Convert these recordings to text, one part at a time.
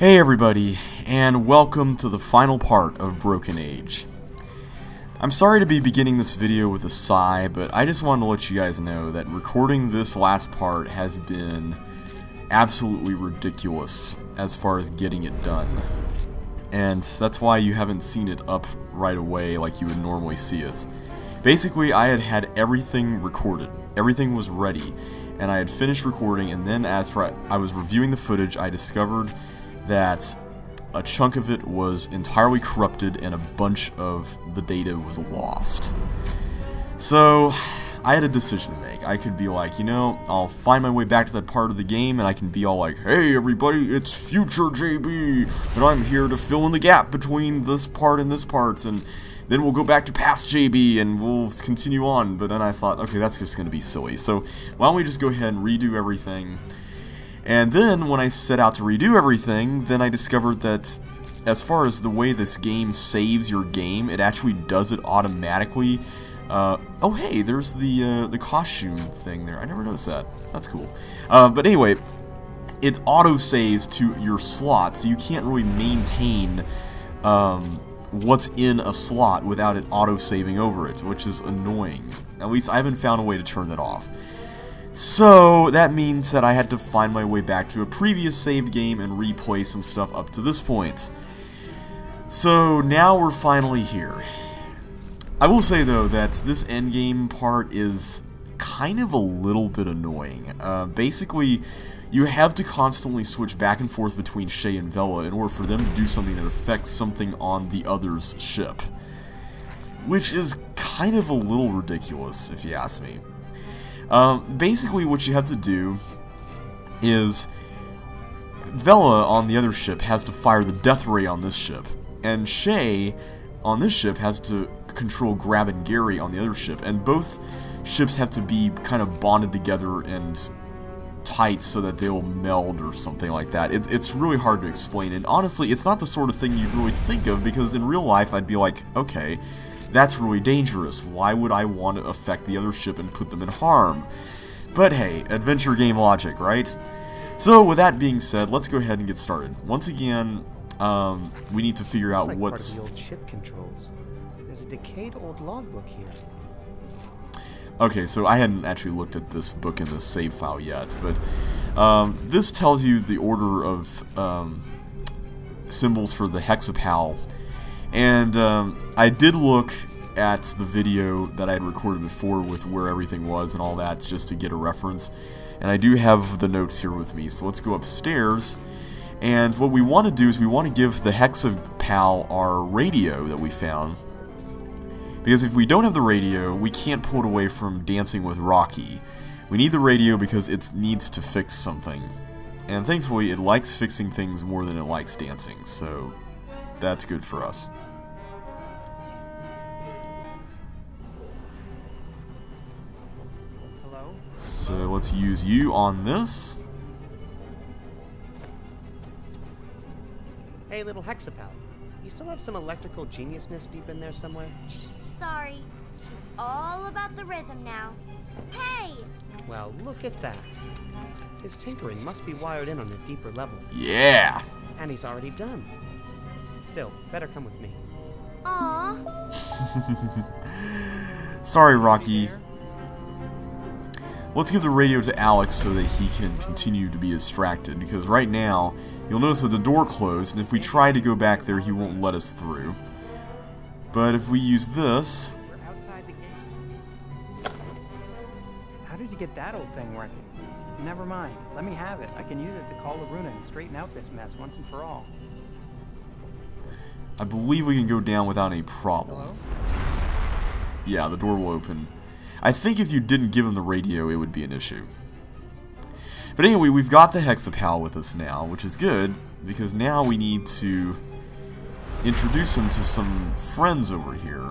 Hey everybody, and welcome to the final part of Broken Age. I'm sorry to be beginning this video with a sigh, but I just wanted to let you guys know that recording this last part has been absolutely ridiculous as far as getting it done. And that's why you haven't seen it up right away like you would normally see it. Basically, I had everything recorded. Everything was ready, and I had finished recording, and then as I was reviewing the footage, I discovered that a chunk of it was entirely corrupted and a bunch of the data was lost. So, I had a decision to make. I could be like, you know, I'll find my way back to that part of the game and I can be all like, hey everybody, it's future JB, and I'm here to fill in the gap between this part and this part, and then we'll go back to past JB and we'll continue on. But then I thought, okay, that's just going to be silly. So, why don't we just go ahead and redo everything. And then, when I set out to redo everything, then I discovered that as far as the way this game saves your game, it actually does it automatically. Oh hey, there's the costume thing there. I never noticed that. That's cool. But anyway, it auto-saves to your slot, so you can't really maintain what's in a slot without it auto-saving over it, which is annoying. At least I haven't found a way to turn that off. So, that means that I had to find my way back to a previous saved game and replay some stuff up to this point. So, now we're finally here. I will say, though, that this endgame part is kind of a little bit annoying. Basically, you have to constantly switch back and forth between Shay and Vella in order for them to do something that affects something on the other's ship. Which is kind of a little ridiculous, if you ask me. Basically what you have to do is Vella on the other ship has to fire the death ray on this ship, and Shay on this ship has to control Grab and Gary on the other ship, and both ships have to be kind of bonded together and tight so that they'll meld or something like that. It's really hard to explain, and honestly it's not the sort of thing you'd really think of, because in real life I'd be like, okay, that's really dangerous. Why would I want to affect the other ship and put them in harm? But hey, adventure game logic, right? So with that being said, let's go ahead and get started. Once again, we need to figure out what's... Part of the old ship controls. There's a decayed old logbook here. Okay, so I hadn't actually looked at this book in the save file yet, but this tells you the order of symbols for the hexapal. And I did look at the video that I had recorded before with where everything was and all that, just to get a reference. And I do have the notes here with me, so let's go upstairs. And what we want to do is we want to give the hexapal our radio that we found. Because if we don't have the radio, we can't pull it away from Dancing with Rocky. We need the radio because it needs to fix something. And thankfully, it likes fixing things more than it likes dancing, so that's good for us. Hello? So let's use you on this. Hey, little hexapal. You still have some electrical geniusness deep in there somewhere? Sorry. She's all about the rhythm now. Hey! Well, look at that. His tinkering must be wired in on a deeper level. Yeah! And he's already done. Still, better come with me. Aww. Sorry, Rocky. Let's give the radio to Alex so that he can continue to be distracted, because right now, you'll notice that the door closed, and if we try to go back there, he won't let us through. But if we use this... We're outside the gate. How did you get that old thing working? Never mind. Let me have it. I can use it to call Loruna and straighten out this mess once and for all. I believe we can go down without any problem. Hello? Yeah, the door will open. I think if you didn't give him the radio, it would be an issue. But anyway, we've got the hexapal with us now, which is good, because now we need to introduce him to some friends over here.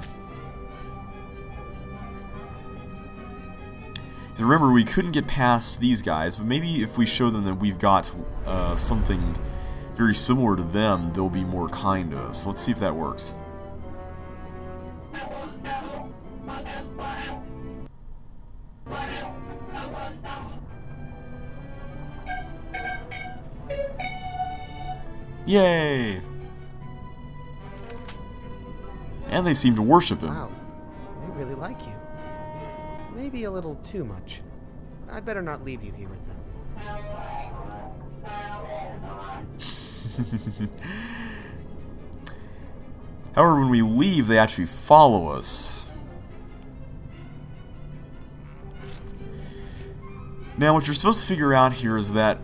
So remember, we couldn't get past these guys, but maybe if we show them that we've got something very similar to them, they'll be more kind to us. Let's see if that works. Yay! And they seem to worship him. Wow, they really like you. Maybe a little too much. I'd better not leave you here with them. However, when we leave, they actually follow us. Now, what you're supposed to figure out here is that,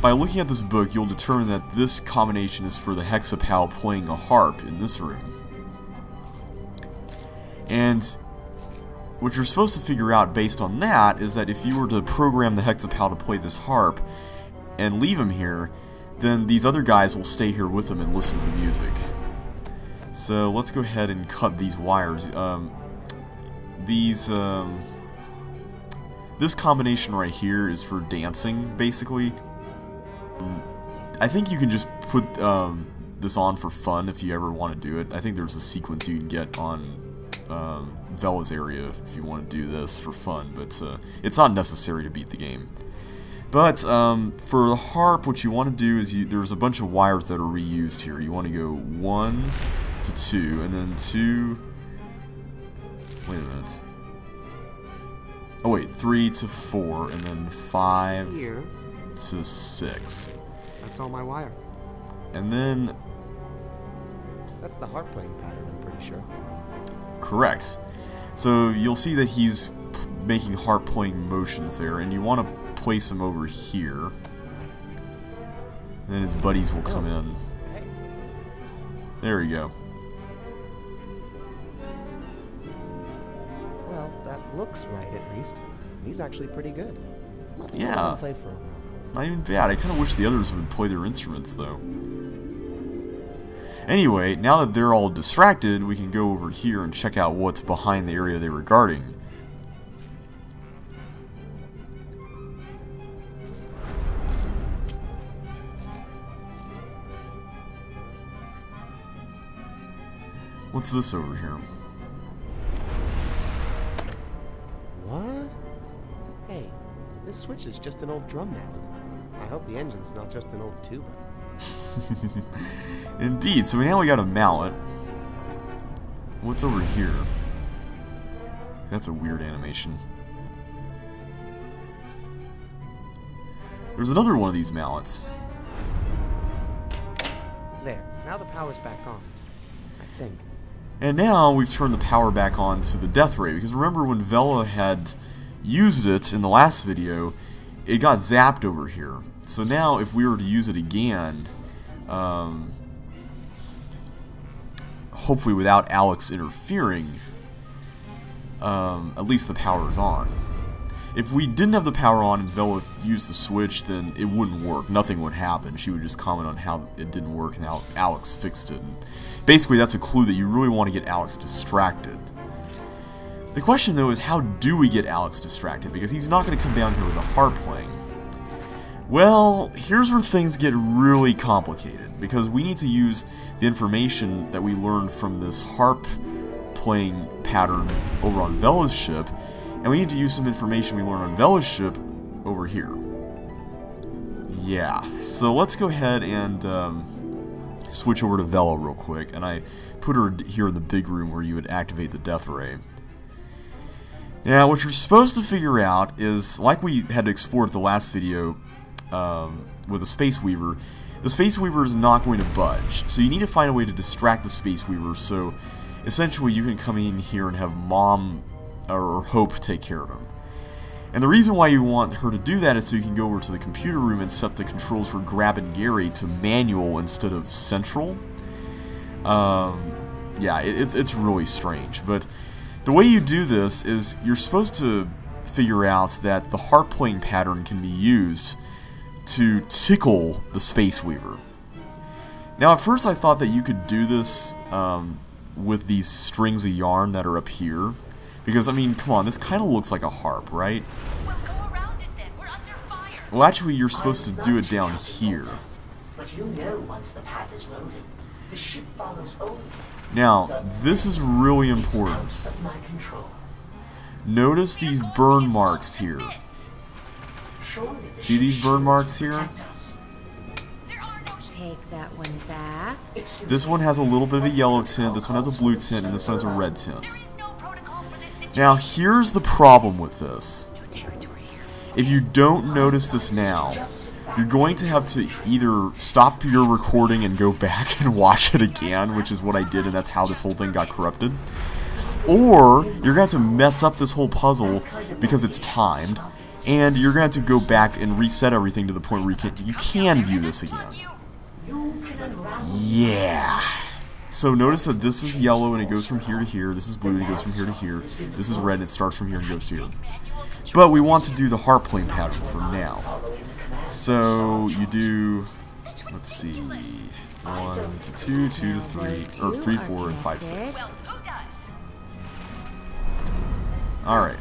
by looking at this book, you'll determine that this combination is for the hexapal playing a harp in this room. And what you're supposed to figure out based on that is that if you were to program the hexapal to play this harp and leave him here, then these other guys will stay here with him and listen to the music. So let's go ahead and cut these wires. This combination right here is for dancing, basically. I think you can just put this on for fun if you ever want to do it. I think there's a sequence you can get on Vella's area if you want to do this for fun, but it's not necessary to beat the game. But for the harp, what you want to do is there's a bunch of wires that are reused here. You want to go 1 to 2, and then 2. Wait a minute. Oh wait, 3 to 4, and then 5 Here. to 6. That's all my wire. And then That's the harp playing pattern, I'm pretty sure. correct. So you'll see that he's making harp playing motions there, and you want to place him over here. And then his buddies will come in. Hey. There we go. Well, that looks right at least. He's actually pretty good. Yeah. Played for a while. Not even bad. I kind of wish the others would play their instruments, though. Anyway, now that they're all distracted, we can go over here and check out what's behind the area they were guarding. What's this over here? What? Hey, this switch is just an old drum mallet. I hope the engine's not just an old tuba. Indeed, so now we got a mallet. What's over here? That's a weird animation. There's another one of these mallets. There, now the power's back on. I think. And now we've turned the power back on to the death ray, because remember when Vella had used it in the last video, it got zapped over here. So now if we were to use it again, hopefully without Alex interfering, at least the power is on. If we didn't have the power on and Vella used the switch, then it wouldn't work. Nothing would happen. She would just comment on how it didn't work and how Alex fixed it. And basically, that's a clue that you really want to get Alex distracted. The question, though, is how do we get Alex distracted? Because he's not going to come down here with a harp playing. Well, here's where things get really complicated, because we need to use the information that we learned from this harp playing pattern over on Vella's ship, and we need to use some information we learned on Vella's ship over here. Yeah, so let's go ahead and switch over to Vella real quick, and I put her here in the big room where you would activate the death ray. Now, what you're supposed to figure out is, like we had to explore at the last video with the Space Weaver is not going to budge. So you need to find a way to distract the Space Weaver, so essentially you can come in here and have Mom or Hope take care of him. And the reason why you want her to do that is so you can go over to the computer room and set the controls for Grab and Gary to manual instead of central. Yeah, it's really strange, but the way you do this is you're supposed to figure out that the harp playing pattern can be used to tickle the Space Weaver. Now, at first I thought that you could do this with these strings of yarn that are up here, because, I mean, come on, this kind of looks like a harp, right? Well, go around it then. We're under fire. Well, actually, you're supposed to do it down here. But you know once the path is woven, the ship follows only. Now, this is really important. Of my control. Notice these burn marks here. Surely the See these ship burn shields marks will here? protect us. There are no shields. take that one back. This one has a little bit of a yellow tint, this one has a blue tint, and this one has a red tint. There is no protocol for this situation. Now, here's the problem with this. New territory here. If you don't notice this now, you're going to have to either stop your recording and go back and watch it again, which is what I did, and that's how this whole thing got corrupted. Or, you're going to have to mess up this whole puzzle because it's timed, and you're going to have to go back and reset everything to the point where you can view this again. Yeah. So notice that this is yellow and it goes from here to here, this is blue and it goes from here to here, this is red and it starts from here and goes to here. But we want to do the heart plane pattern for now. So you do, let's see, 1 to 2, 2 to 3, or 3, 4, and 5, 6. Well, who does? Alright.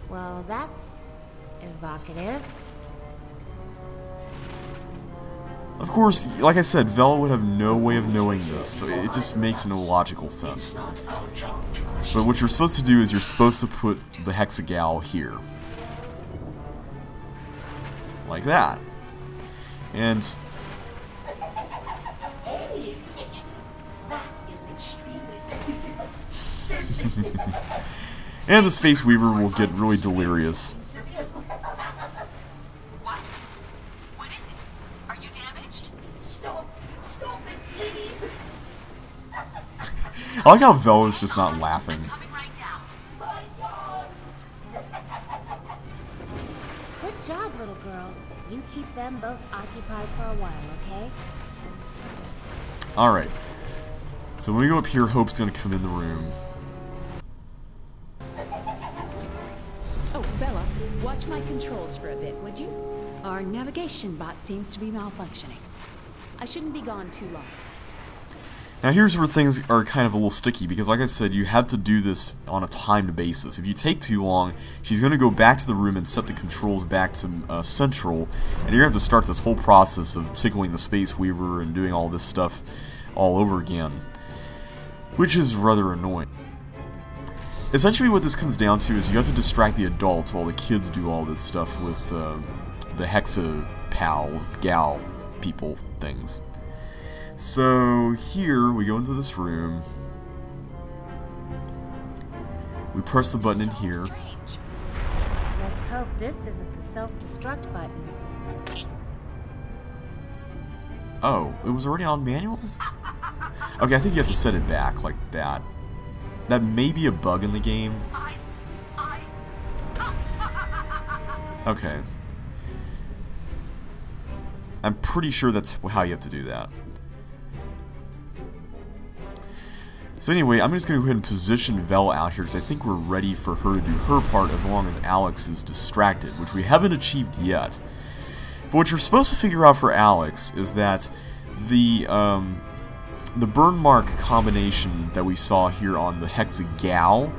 Well, that's evocative. Of course, like I said, Vella would have no way of knowing this, so it just makes no logical sense. But what you're supposed to do is you're supposed to put the hexagal here. Like that. And and the Space Weaver will get really delirious. What? What is it? Are you damaged? Stop it, please. I like how Vella's just not laughing. Coming right down. My dogs. Good job, little girl. You keep them both occupied for a while, okay? Alright. So when we go up here, Hope's gonna come in the room. Oh, Vella, watch my controls for a bit, would you? Our navigation bot seems to be malfunctioning. I shouldn't be gone too long. Now here's where things are kind of a little sticky, because like I said, you have to do this on a timed basis. If you take too long, she's going to go back to the room and set the controls back to Central, and you're going to have to start this whole process of tickling the Space Weaver and doing all this stuff all over again, which is rather annoying. Essentially what this comes down to is you have to distract the adults while the kids do all this stuff with the gal people things. So here we go into this room, we press the button in here. Strange. Let's hope this isn't the self-destruct button. Oh, it was already on manual? Okay, I think you have to set it back like that. That may be a bug in the game. Okay. I'm pretty sure that's how you have to do that. So anyway, I'm just going to go ahead and position Vella out here because I think we're ready for her to do her part as long as Alex is distracted, which we haven't achieved yet. But what you're supposed to figure out for Alex is that the burn mark combination that we saw here on the hexagal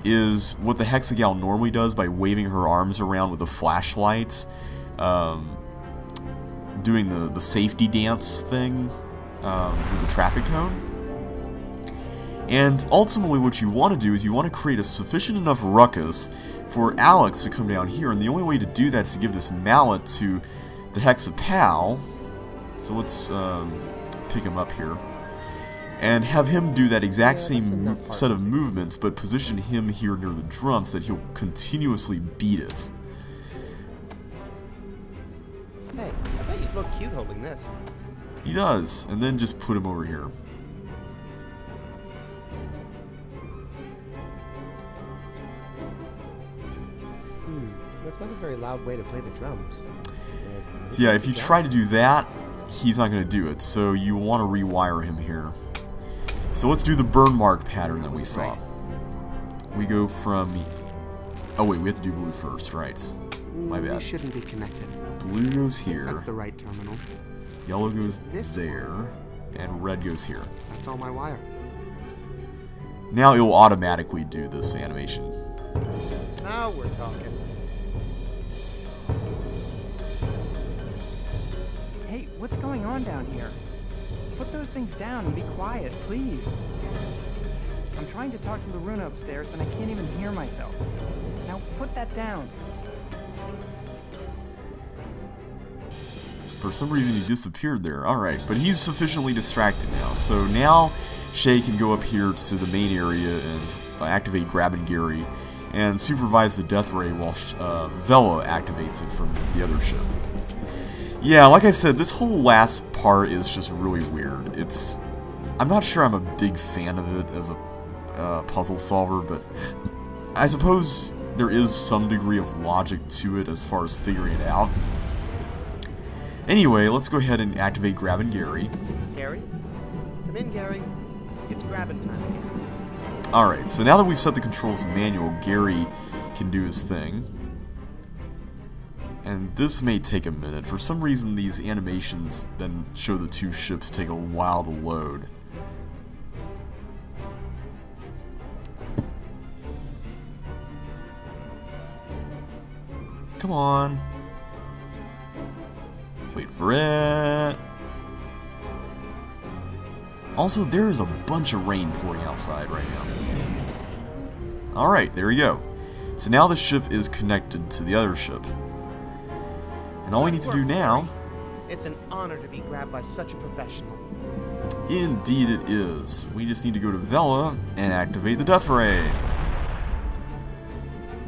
is what the hexagal normally does by waving her arms around with a flashlight, doing the safety dance thing with the traffic cone. And ultimately what you want to do is you want to create a sufficient enough ruckus for Alex to come down here, and the only way to do that is to give this mallet to the hexapal. So let's pick him up here and have him do that exact same set of movements, but position him here near the drum so that he'll continuously beat it. Hey, I bet you'd look cute holding this. He does, and then just put him over here. That's not a very loud way to play the drums. So yeah, if you try to do that, he's not going to do it, so you want to rewire him here. So let's do the burn mark pattern that we saw. We go from... Oh wait, we have to do blue first, right? My bad. These shouldn't be connected. Blue goes here, That's the right terminal. yellow goes This there, and red goes here. That's all my wire. Now it will automatically do this animation. Now we're talking. Hey, what's going on down here? Put those things down and be quiet, please. I'm trying to talk to Loruna upstairs and I can't even hear myself. Now put that down. For some reason he disappeared there. Alright, but he's sufficiently distracted now. So now Shay can go up here to the main area and activate Grab and Gary and supervise the death ray while Vella activates it from the other ship. Yeah, like I said, this whole last part is just really weird. I'm not sure I'm a big fan of it as a puzzle solver, but I suppose there is some degree of logic to it as far as figuring it out. Anyway, let's go ahead and activate Grab and Gary. Gary? Come in, Gary. It's grabbing time again. Alright, so now that we've set the controls manual, Gary can do his thing. And this may take a minute. For some reason, these animations then show the two ships take a while to load. Come on. Wait for it. Also, there is a bunch of rain pouring outside right now. Alright, there we go. So now the ship is connected to the other ship. And all we need to do now... It's an honor to be grabbed by such a professional. Indeed it is. We just need to go to Vella and activate the death ray.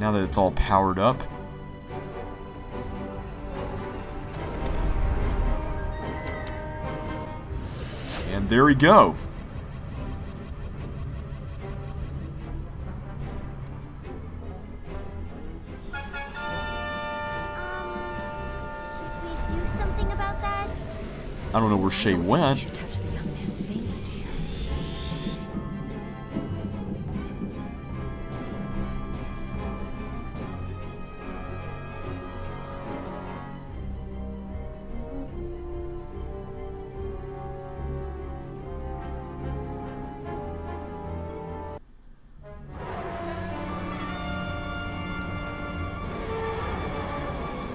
Now that it's all powered up. And there we go. Should we do something about that? I don't know where Shay went. Should touch the young man's things, dear.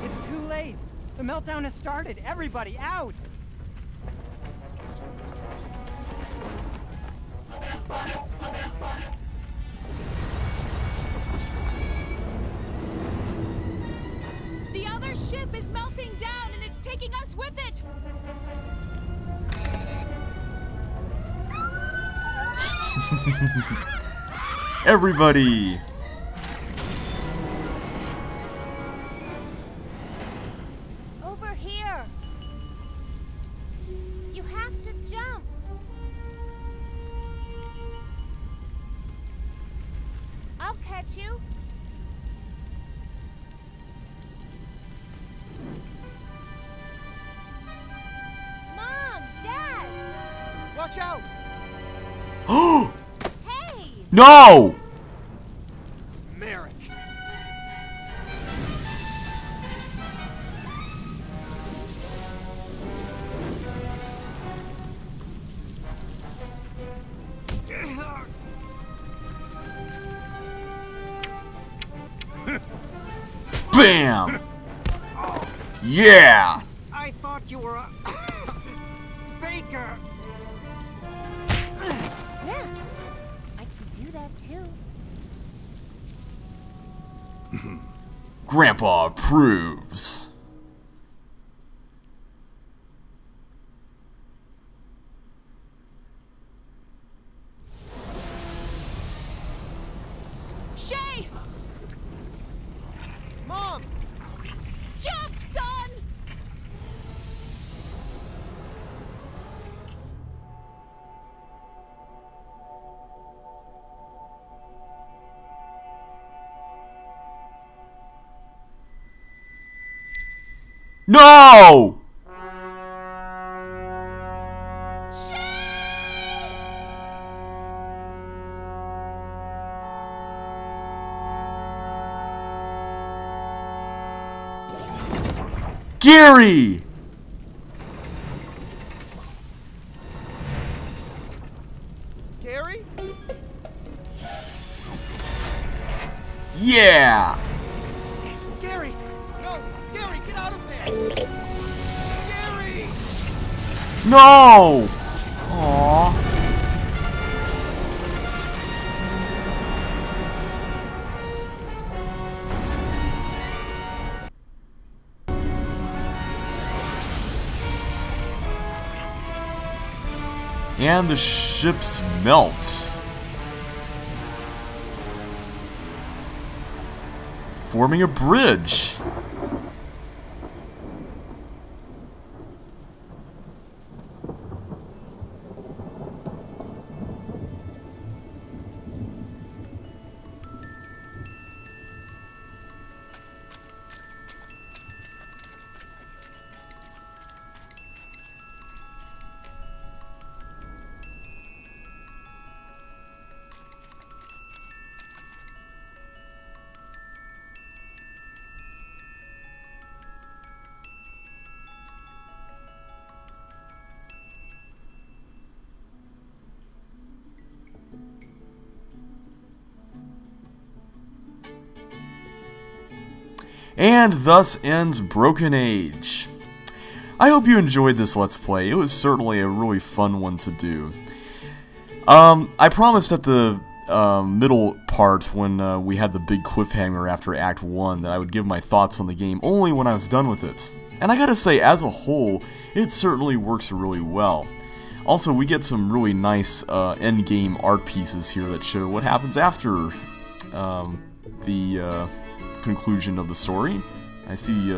It's too late. The meltdown has started. Everybody out! The other ship is melting down and it's taking us with it! Everybody! Over here. You have to jump. I'll catch you. Mom, Dad. Watch out! Hey. No! Merrick. Bam! Yeah! I thought you were a... baker! Yeah. I can do that too. Grandpa approves. Shay! Mom! Jump, son! No! Gary! Gary? Yeah! Gary! No! Gary, get out of there! Gary! No! Aww. And the ships melt. Forming a bridge. And thus ends Broken Age. I hope you enjoyed this Let's Play. It was certainly a really fun one to do. I promised at the middle part, when we had the big cliffhanger after Act 1, that I would give my thoughts on the game only when I was done with it. And I gotta say, as a whole, it certainly works really well. Also, we get some really nice endgame art pieces here that show what happens after the conclusion of the story. I see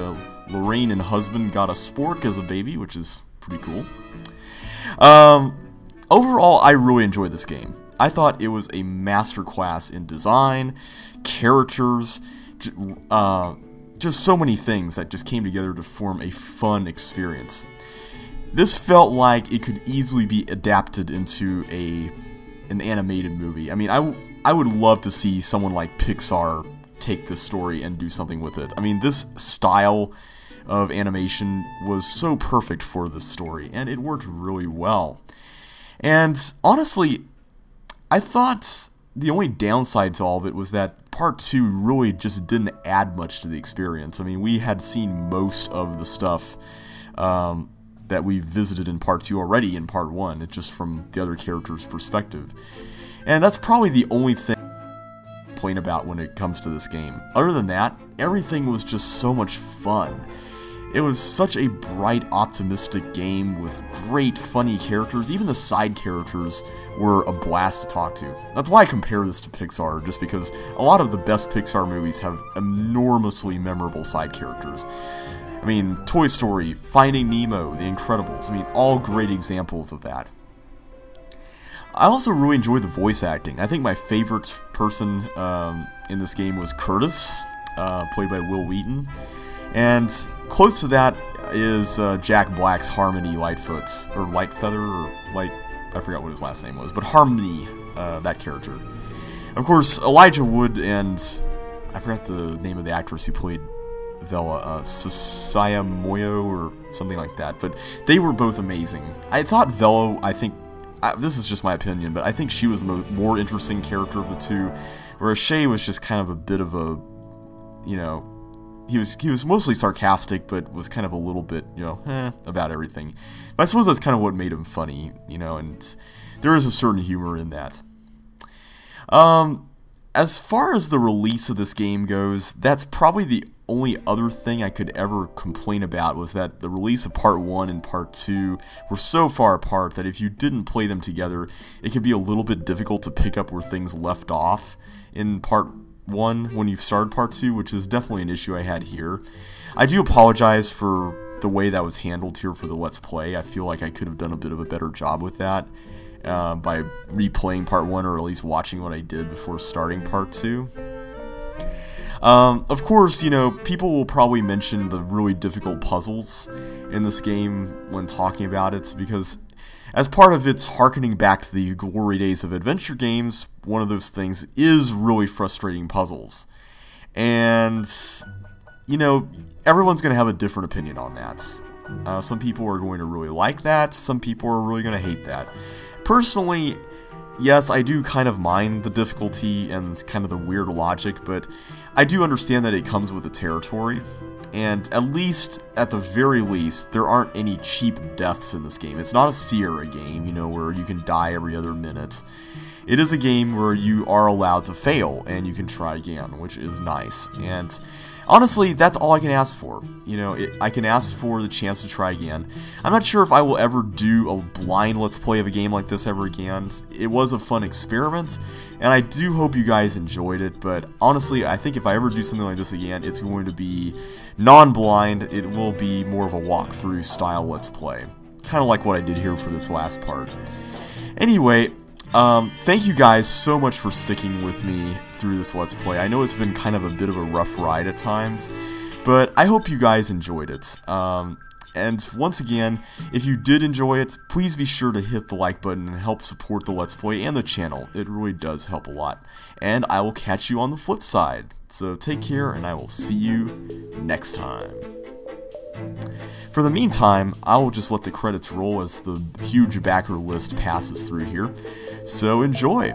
Lorraine and husband got a spork as a baby, which is pretty cool. Overall, I really enjoyed this game. I thought it was a masterclass in design, characters, just so many things that just came together to form a fun experience. This felt like it could easily be adapted into an animated movie. I mean, I would love to see someone like Pixar take this story and do something with it. I mean, this style of animation was so perfect for this story, and it worked really well. And honestly, I thought the only downside to all of it was that Part 2 really just didn't add much to the experience. I mean, we had seen most of the stuff that we visited in Part 2 already in Part 1, it's just from the other characters' perspective. And that's probably the only thing about when it comes to this game. Other than that, everything was just so much fun. It was such a bright, optimistic game with great, funny characters. Even the side characters were a blast to talk to. That's why I compare this to Pixar, just because a lot of the best Pixar movies have enormously memorable side characters. I mean, Toy Story, Finding Nemo, The Incredibles, I mean, all great examples of that. I also really enjoyed the voice acting. I think my favorite person in this game was Curtis, played by Will Wheaton. And close to that is Jack Black's Harmony Lightfoot, or Lightfeather, or Light... I forgot what his last name was, but Harmony, that character. Of course, Elijah Wood and... I forgot the name of the actress who played Vella, Sasaya Moyo, or something like that, but they were both amazing. I thought Vella, this is just my opinion, but I think she was the more interesting character of the two, whereas Shay was just kind of a bit of a, you know, he was mostly sarcastic, but was kind of a little bit, you know, about everything. But I suppose that's kind of what made him funny, you know, and there is a certain humor in that. As far as the release of this game goes, that's probably the only other thing I could ever complain about, was that the release of Part 1 and Part 2 were so far apart that if you didn't play them together, it could be a little bit difficult to pick up where things left off in Part 1 when you started Part 2, which is definitely an issue I had here. I do apologize for the way that was handled here for the Let's Play. I feel like I could have done a bit of a better job with that by replaying Part 1, or at least watching what I did before starting Part 2. Of course, you know, people will probably mention the really difficult puzzles in this game when talking about it, because as part of its harkening back to the glory days of adventure games, one of those things is really frustrating puzzles. And, you know, everyone's going to have a different opinion on that. Some people are going to really like that, some people are really going to hate that. Personally, yes, I do kind of mind the difficulty and kind of the weird logic, but I do understand that it comes with the territory, and at the very least, there aren't any cheap deaths in this game. It's not a Sierra game, you know, where you can die every other minute. It is a game where you are allowed to fail, and you can try again, which is nice. And honestly, that's all I can ask for. You know, I can ask for the chance to try again. I'm not sure if I will ever do a blind Let's Play of a game like this ever again. It was a fun experiment, and I do hope you guys enjoyed it, but honestly, I think if I ever do something like this again, it's going to be non-blind. It will be more of a walkthrough style Let's Play. Kind of like what I did here for this last part. Anyway, thank you guys so much for sticking with me through this Let's Play. I know it's been kind of a bit of a rough ride at times, but I hope you guys enjoyed it. And once again, if you did enjoy it, please be sure to hit the like button and help support the Let's Play and the channel. It really does help a lot. And I will catch you on the flip side. So take care, and I will see you next time. For the meantime, I will just let the credits roll as the huge backer list passes through here. So enjoy!